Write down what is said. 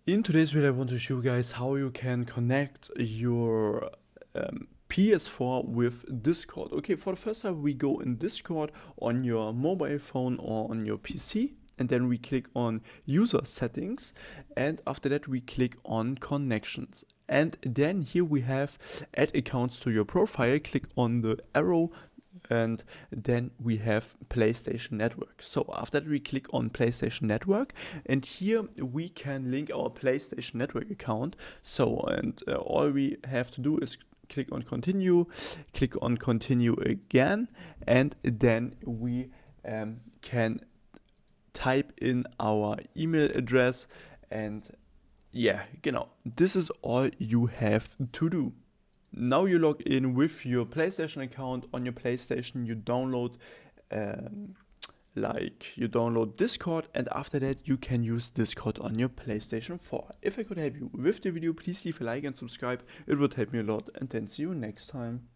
In today's video, I want to show you guys how you can connect your PS4 with Discord. Okay, for the first time, we go in Discord on your mobile phone or on your PC, and then we click on user settings, and after that we click on connections. And then here we have add accounts to your profile. Click on the arrow, and then we have PlayStation Network. So after that we click on PlayStation Network, and here we can link our PlayStation Network account. So all we have to do is click on continue again, and then we can type in our email address, and yeah, this is all you have to do. Now you log in with your PlayStation account. On your PlayStation you download Discord, and after that you can use Discord on your PlayStation 4. If I could help you with the video, please leave a like and subscribe. It would help me a lot, and then see you next time.